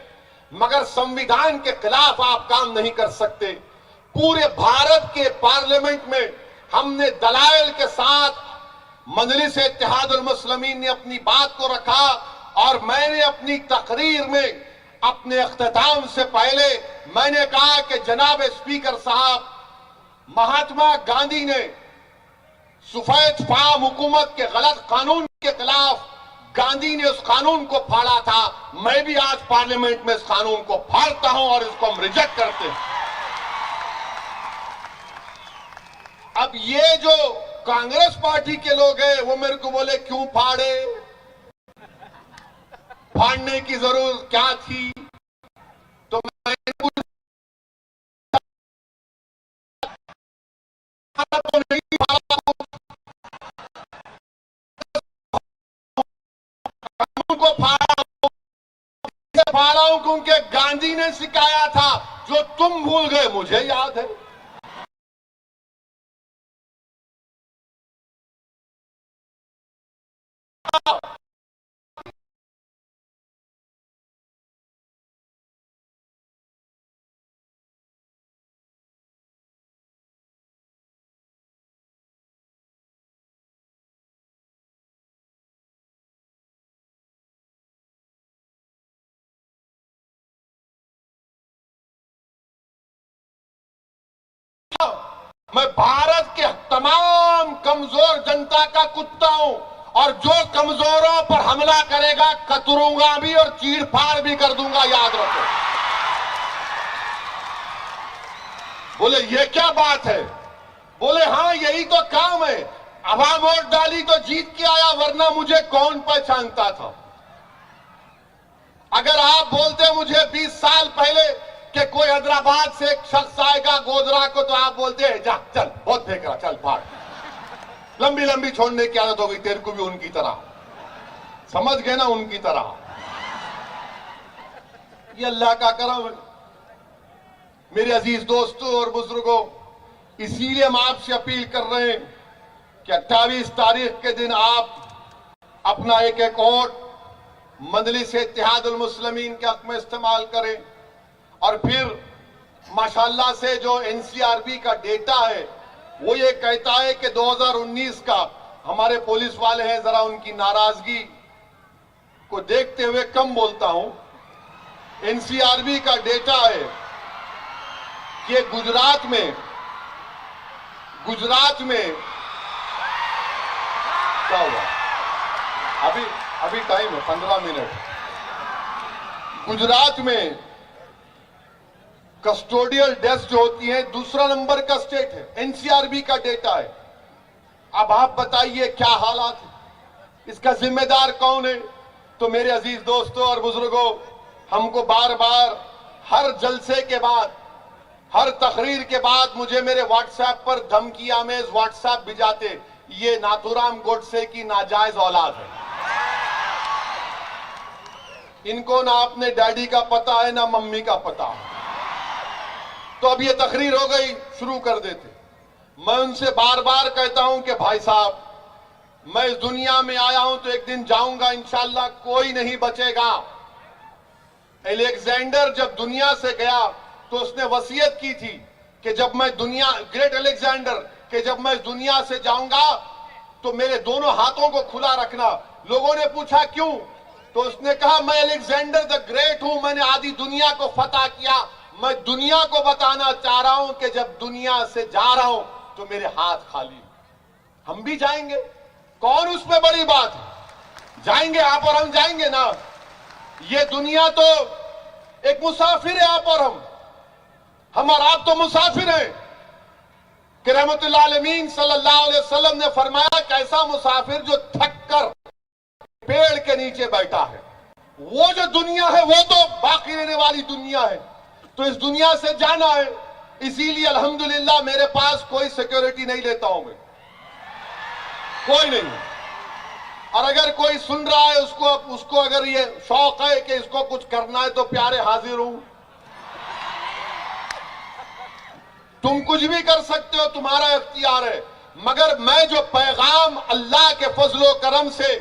मगर संविधान के खिलाफ आप काम नहीं कर सकते। पूरे भारत के पार्लियामेंट में हमने दलाइल के साथ मजलिस इत्तेहादुल मुस्लिमीन ने अपनी बात को रखा, और मैंने अपनी तकरीर में अपने अख्तिताम से पहले मैंने कहा कि जनाब स्पीकर साहब, महात्मा गांधी ने सफेद फाम हुकूमत के गलत कानून के खिलाफ, गांधी ने उस कानून को फाड़ा था। मैं भी आज पार्लियामेंट में इस कानून को फाड़ता हूं और इसको हम रिजेक्ट करते हैं। अब ये जो कांग्रेस पार्टी के लोग हैं, वो मेरे को बोले क्यों फाड़े, फाड़ने की जरूरत क्या थी? तो मैंने को फाड़ा हूं क्योंकि गांधी ने सिखाया था, जो तुम भूल गए मुझे याद है। मैं भारत के तमाम कमजोर जनता का कुत्ता हूं और जो कमजोरों पर हमला करेगा कतरूंगा भी और चीड़-फाड़ भी कर दूंगा, याद रखो। बोले ये क्या बात है? बोले हाँ यही तो काम है। हवा वोट डाली तो जीत के आया, वरना मुझे कौन पहचानता था। अगर आप बोलते मुझे 20 साल पहले कि कोई हैदराबाद से एक शख्स आएगा गोधरा को, तो आप बोलते हैं जा चल बहुत फेंक रहा, चल फाड़। लंबी लंबी छोड़ने की आदत हो गई तेरे को भी उनकी तरह, समझ गए ना, उनकी तरह। ये अल्लाह का करम है। मेरे अजीज दोस्तों और बुजुर्गों, इसीलिए हम आपसे अपील कर रहे हैं कि 28 तारीख के दिन आप अपना एक एक वोट मजलिस इत्तेहादुल मुस्लिमीन के हक में इस्तेमाल करें। और फिर माशाल्लाह से जो एनसीआरबी का डेटा है वो ये कहता है कि 2019 का, हमारे पुलिस वाले हैं जरा उनकी नाराजगी को देखते हुए कम बोलता हूं, एनसीआरबी का डेटा है कि गुजरात में क्या हुआ, अभी टाइम है 15 मिनट। गुजरात में कस्टोडियल डेथ जो होती है दूसरा नंबर का स्टेट है, एनसीआरबी का डेटा है। अब आप बताइए क्या हालात है, इसका जिम्मेदार कौन है? तो मेरे अजीज दोस्तों और बुजुर्गों, हमको बार बार हर जलसे के बाद, हर तकरीर के बाद मुझे मेरे व्हाट्सएप पर धमकी आमेज व्हाट्सएप भिजाते, ये नाथूराम गोडसे की नाजायज औलाद है, इनको ना अपने डैडी का पता है ना मम्मी का पता है। तो अब ये तकरीर हो गई, शुरू कर देते। मैं उनसे बार बार कहता हूं कि भाई साहब, मैं इस दुनिया में आया हूं तो एक दिन जाऊंगा इंशाअल्लाह, कोई नहीं बचेगा। अलेक्जेंडर जब दुनिया से गया तो उसने वसीयत की थी कि जब मैं ग्रेट अलेक्जेंडर, कि जब मैं इस दुनिया से जाऊंगा तो मेरे दोनों हाथों को खुला रखना। लोगों ने पूछा क्यों? तो उसने कहा मैं अलेक्जेंडर द ग्रेट हूं, मैंने आधी दुनिया को फतह किया, मैं दुनिया को बताना चाह रहा हूं कि जब दुनिया से जा रहा हूं तो मेरे हाथ खाली। हम भी जाएंगे, कौन उसमें बड़ी बात है, जाएंगे आप और हम जाएंगे ना। ये दुनिया तो एक मुसाफिर है, आप और हम और आप तो मुसाफिर हैं। कि रहमतुल्लाह अलमीन सल्लल्लाहु अलैहि वसल्लम ने फरमाया कैसा मुसाफिर जो थक कर पेड़ के नीचे बैठा है। वो जो दुनिया है वो तो बाकी रहने वाली दुनिया है, तो इस दुनिया से जाना है। इसीलिए अल्हम्दुलिल्लाह मेरे पास कोई सिक्योरिटी नहीं लेता हूं मैं, कोई नहीं। और अगर कोई सुन रहा है उसको अगर ये शौक है कि इसको कुछ करना है तो प्यारे हाजिर हूं। तुम कुछ भी कर सकते हो, तुम्हारा इख्तियार है, मगर मैं जो पैगाम अल्लाह के फजलो करम से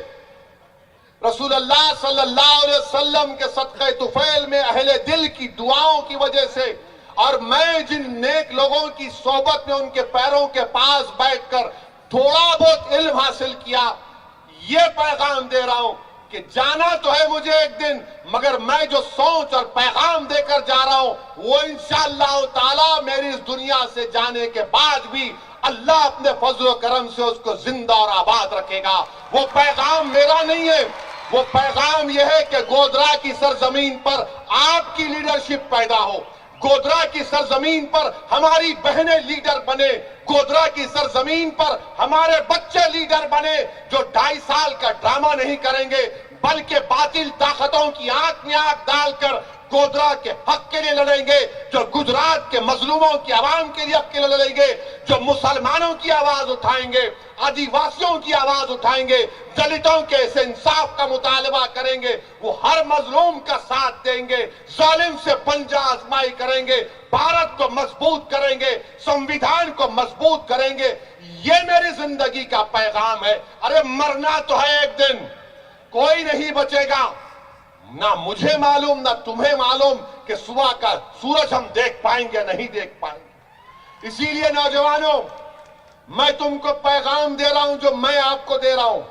रसूल अल्लाह सल्लल्लाहु अलैहि वसल्लम के सदक़े तुफैल में अहले दिल की दुआओं की वजह से, और मैं जिन नेक लोगों की सोबत में उनके पैरों के पास बैठकर थोड़ा बहुत इल्म हासिल किया, ये पैगाम दे रहा हूं कि जाना तो है मुझे एक दिन, मगर मैं जो सोच और पैगाम देकर जा रहा हूं वो इंशाअल्लाह ताला मेरी इस दुनिया से जाने के बाद भी अल्लाह अपने फजल करम से उसको जिंदा और आबाद रखेगा। वो पैगाम मेरा नहीं है, वो पैगाम यह है कि गोधरा की सरजमीन पर आपकी लीडरशिप पैदा हो, गोधरा की सरजमीन पर हमारी बहनें लीडर बने, गोधरा की सरजमीन पर हमारे बच्चे लीडर बने, जो 2.5 साल का ड्रामा नहीं करेंगे बल्कि बातिल ताकतों की आंख में आंख डालकर गोधरा के हक के लिए लड़ेंगे, जो गुजरात के मजलूमों की आवाम के लिए हक के लिए लड़ेंगे, जो मुसलमानों की आवाज उठाएंगे, आदिवासियों की आवाज उठाएंगे, दलितों के से इंसाफ का मुतालबा करेंगे, वो हर मजलूम का साथ देंगे, जालिम से पंजा आजमाई करेंगे, भारत को मजबूत करेंगे, संविधान को मजबूत करेंगे। ये मेरी जिंदगी का पैगाम है। अरे मरना तो है एक दिन, कोई नहीं बचेगा, ना मुझे मालूम ना तुम्हें मालूम कि सुबह का सूरज हम देख पाएंगे नहीं देख पाएंगे। इसीलिए नौजवानों, मैं तुमको पैगाम दे रहा हूं जो मैं आपको दे रहा हूं,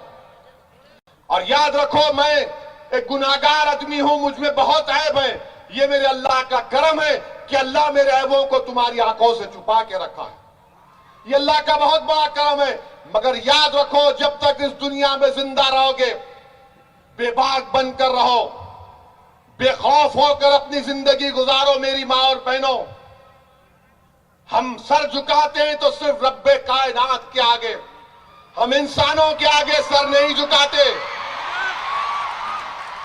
और याद रखो मैं एक गुनाहगार आदमी हूं, मुझ में बहुत ऐब है। ये मेरे अल्लाह का करम है कि अल्लाह मेरे ऐबों को तुम्हारी आंखों से छुपा के रखा है। ये अल्लाह का बहुत बड़ा करम है। मगर याद रखो, जब तक इस दुनिया में जिंदा रहोगे, बेबाक बनकर रहो, बेखौफ होकर अपनी जिंदगी गुजारो। मेरी मां और बहनों, हम सर झुकाते हैं तो सिर्फ रब्बे कायनात के आगे, हम इंसानों के आगे सर नहीं झुकाते।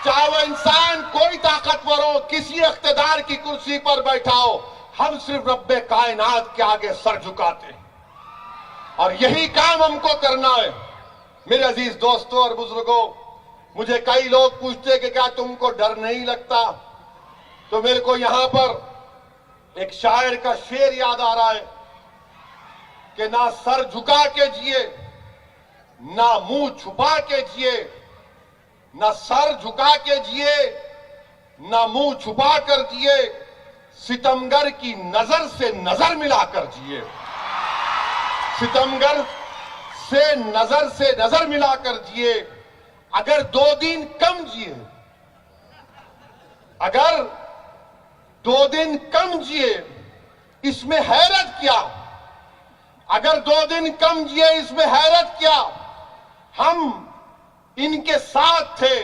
चाहे वो इंसान कोई ताकतवर हो, किसी इख्तिदार की कुर्सी पर बैठा हो, हम सिर्फ रब्बे कायनात के आगे सर झुकाते हैं, और यही काम हमको करना है। मेरे अजीज दोस्तों और बुजुर्गों, मुझे कई लोग पूछते कि क्या तुमको डर नहीं लगता, तो मेरे को यहां पर एक शायर का शेर याद आ रहा है कि ना सर झुका के जिए, ना मुंह छुपा के जिए, ना सर झुका के जिए, ना मुंह छुपा कर जिए, सितमगर की नजर से नजर मिलाकर जिए। सितमगर से नजर मिलाकर जिए। अगर 2 दिन कम जिए, अगर 2 दिन कम जिए, इसमें हैरत क्या? अगर 2 दिन कम जिए, इसमें हैरत क्या? हम इनके साथ थे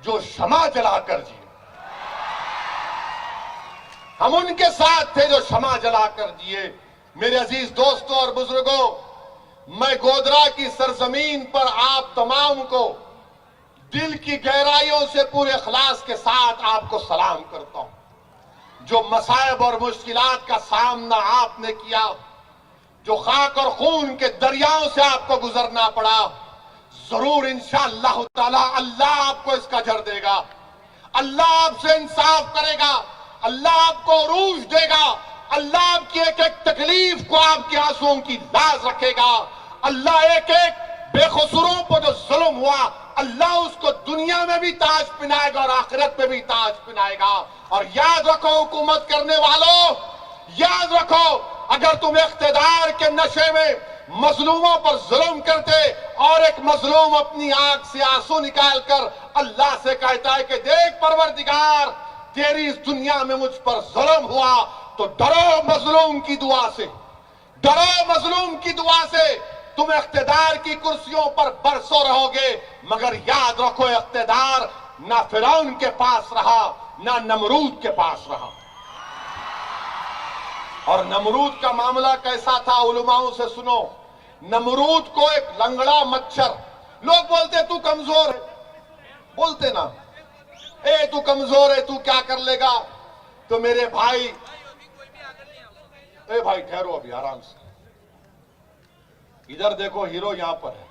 जो क्षमा जलाकर जिए। हम उनके साथ थे जो क्षमा जलाकर जिए। मेरे अजीज दोस्तों और बुजुर्गों, मैं गोधरा की सरजमीन पर आप तमाम को दिल की गहराइयों से पूरे इखलास के साथ आपको सलाम करता हूं। जो मसाइब और मुश्किलात का सामना आपने किया, जो खाक और खून के दरियाओं से आपको गुजरना पड़ा, जरूर इंशाअल्लाह ताला अल्लाह आपको इसका अजर देगा। अल्लाह आपसे इंसाफ करेगा, अल्लाह आपको उरूज देगा, अल्लाह आपकी एक एक तकलीफ को आपके आंसुओं की लाज रखेगा। अल्लाह एक एक बेकसूरों पर जो जुल्म हुआ, अल्लाह उसको दुनिया में भी ताज पहनाएगा और आखिरत में भी ताज पहनाएगा। और याद रखो हुकूमत करने वालों, याद रखो, अगर तुम इख्तिदार के नशे में मजलूमों पर जुल्म करते और एक मजलूम अपनी आंख से आंसू निकालकर अल्लाह से कहता है कि देख परवरदिगार, तेरी इस दुनिया में मुझ पर जुल्म हुआ, तो डरो मजलूम की दुआ से, डरो मजलूम की दुआ से। तुम इख्तिदार की कुर्सियों पर बरसों रहोगे, मगर याद रखो इख्तिदार ना फिरौन के पास रहा, ना नमरूद के पास रहा। और नमरूद का मामला कैसा था, उलमाओं से सुनो। नमरूद को एक लंगड़ा मच्छर, लोग बोलते तू कमजोर है, बोलते ना, ए तू कमजोर है, तू क्या कर लेगा। तो मेरे भाई, ए भाई ठहरो अभी आराम से, इधर देखो हीरो यहां पर है।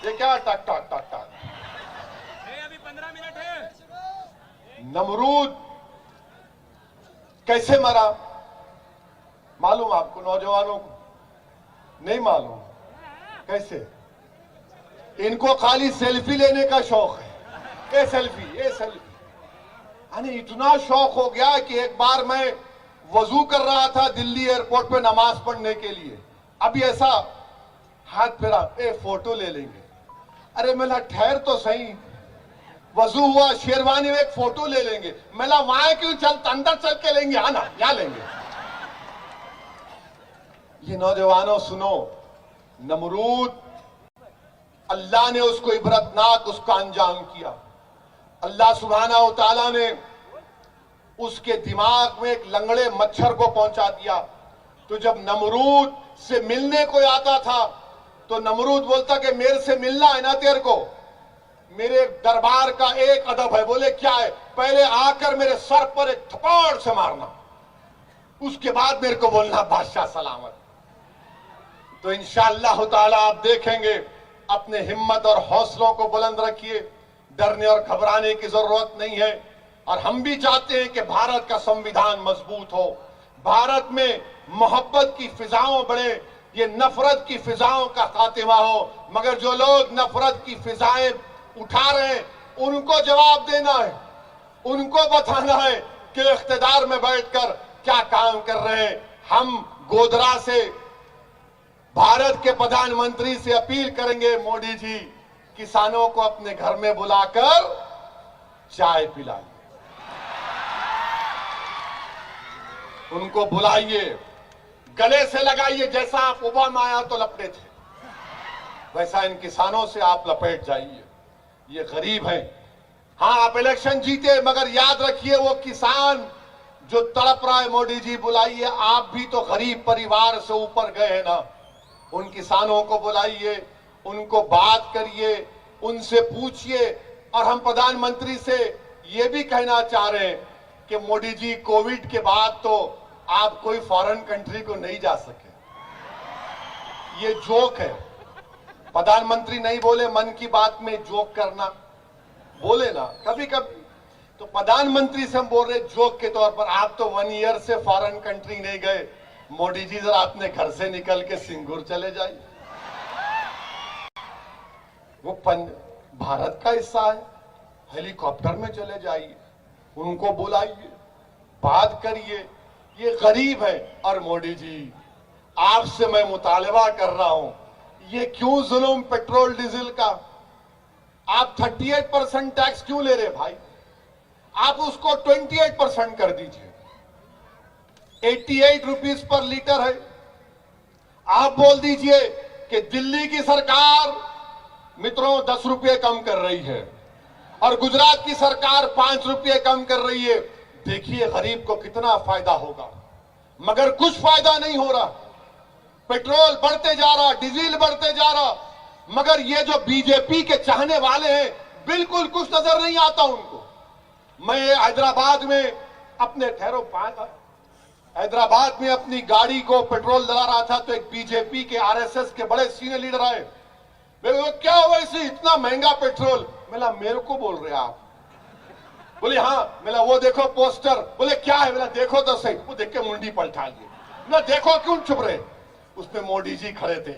ये क्या टक टक टक टक, अभी 15 मिनट है। नमरूद कैसे मरा मालूम आपको? नौजवानों को नहीं मालूम कैसे? इनको खाली सेल्फी लेने का शौक है। ये सेल्फी, ये सेल्फी, यानी इतना शौक हो गया कि एक बार मैं वजू कर रहा था दिल्ली एयरपोर्ट पे नमाज पढ़ने के लिए, अभी ऐसा हाथ फेरा, ए फोटो ले लेंगे। अरे मैं ठहर तो सही, वजू हुआ, शेरवानी में एक फोटो ले लेंगे। मैं वहां क्यों चल, अंदर चल के लेंगे, आना क्या लेंगे। ये नौजवानों सुनो, नमरूद अल्लाह ने उसको इबरतनाक उसका अंजाम किया। अल्लाह सुब्हानहू व तआला ने उसके दिमाग में एक लंगड़े मच्छर को पहुंचा दिया। तो जब नमरूद से मिलने को आता था तो नमरूद बोलता कि मेरे से मिलना है ना तेरे को, मेरे दरबार का एक अदब है। बोले क्या है? पहले आकर मेरे सर पर एक थप्पड़ से मारना, उसके बाद मेरे को बोलना बादशाह सलामत। तो इंशाअल्लाह ताला आप देखेंगे, अपने हिम्मत और हौसलों को बुलंद रखिए, डरने और घबराने की जरूरत नहीं है। और हम भी चाहते हैं कि भारत का संविधान मजबूत हो, भारत में मोहब्बत की फिजाओं बढ़े, ये नफरत की फिजाओं का खात्मा हो। मगर जो लोग नफरत की फिजाएं उठा रहे हैं, उनको जवाब देना है, उनको बताना है कि इख्तिदार में बैठकर क्या काम कर रहे हैं। हम गोधरा से भारत के प्रधानमंत्री से अपील करेंगे, मोदी जी किसानों को अपने घर में बुलाकर चाय पिलाइए, उनको बुलाइए, गले से लगाइए। जैसा आप ओबामा आया तो लपटे थे, वैसा इन किसानों से आप लपेट जाइए। ये गरीब हैं। हाँ, आप इलेक्शन जीते, मगर याद रखिए वो किसान जो तड़प रहा है, मोदी जी बुलाइए। आप भी तो गरीब परिवार से ऊपर गए हैं ना, उन किसानों को बुलाइए, उनको बात करिए, उनसे पूछिए। और हम प्रधानमंत्री से ये भी कहना चाह रहे हैं कि मोदी जी, कोविड के बाद तो आप कोई फॉरेन कंट्री को नहीं जा सके, ये जोक है। प्रधानमंत्री नहीं बोले मन की बात में जोक करना, बोले ना कभी कभी। तो प्रधानमंत्री से हम बोल रहे जोक के तौर पर, आप तो 1 ईयर से फॉरेन कंट्री नहीं गए। मोदी जी जरा अपने घर से निकल के सिंगूर चले जाइए, वो भारत का हिस्सा है, हेलीकॉप्टर में चले जाइए, उनको बुलाइए, बात करिए। ये गरीब है। और मोदी जी, आपसे मैं मुतालबा कर रहा हूं, ये क्यों जुल्म पेट्रोल डीजल का? आप 38% टैक्स क्यों ले रहे भाई? आप उसको 28% कर दीजिए। 88 रुपीस पर लीटर है। आप बोल दीजिए कि दिल्ली की सरकार मित्रों 10 रुपये कम कर रही है और गुजरात की सरकार 5 रुपये कम कर रही है। देखिए गरीब को कितना फायदा होगा। मगर कुछ फायदा नहीं हो रहा, पेट्रोल बढ़ते जा रहा, डीजल बढ़ते जा रहा। मगर ये जो बीजेपी के चाहने वाले हैं, बिल्कुल कुछ नजर नहीं आता उनको। मैं हैदराबाद में अपने हैदराबाद में अपनी गाड़ी को पेट्रोल डला रहा था, तो एक बीजेपी के आरएसएस के बड़े सीनियर लीडर आए। मेरे क्या हुआ इसे इतना महंगा पेट्रोल? मेरा मेरे को बोल रहे आप? बोले हाँ। मेरा वो देखो पोस्टर। बोले क्या है? मेरा देखो तो सही। वो देख के मुंडी पलटा लिए। मेरा देखो क्यों चुप रहे? उसमें मोदी जी खड़े थे।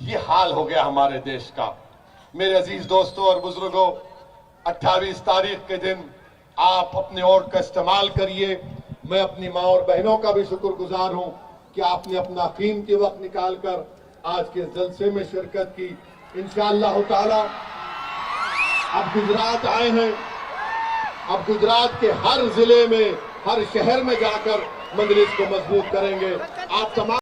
ये हाल हो गया हमारे देश का। मेरे अजीज दोस्तों और बुजुर्गों, 28 तारीख के दिन आप अपने वोट का इस्तेमाल करिए। मैं अपनी माँ और बहनों का भी शुक्रगुजार हूं कि आपने अपना कीमती वक्त निकालकर आज के जलसे में शिरकत की। इंशाअल्लाह ताला अब गुजरात आए हैं, अब गुजरात के हर जिले में, हर शहर में जाकर मजलिस को मजबूत करेंगे। आप तमाम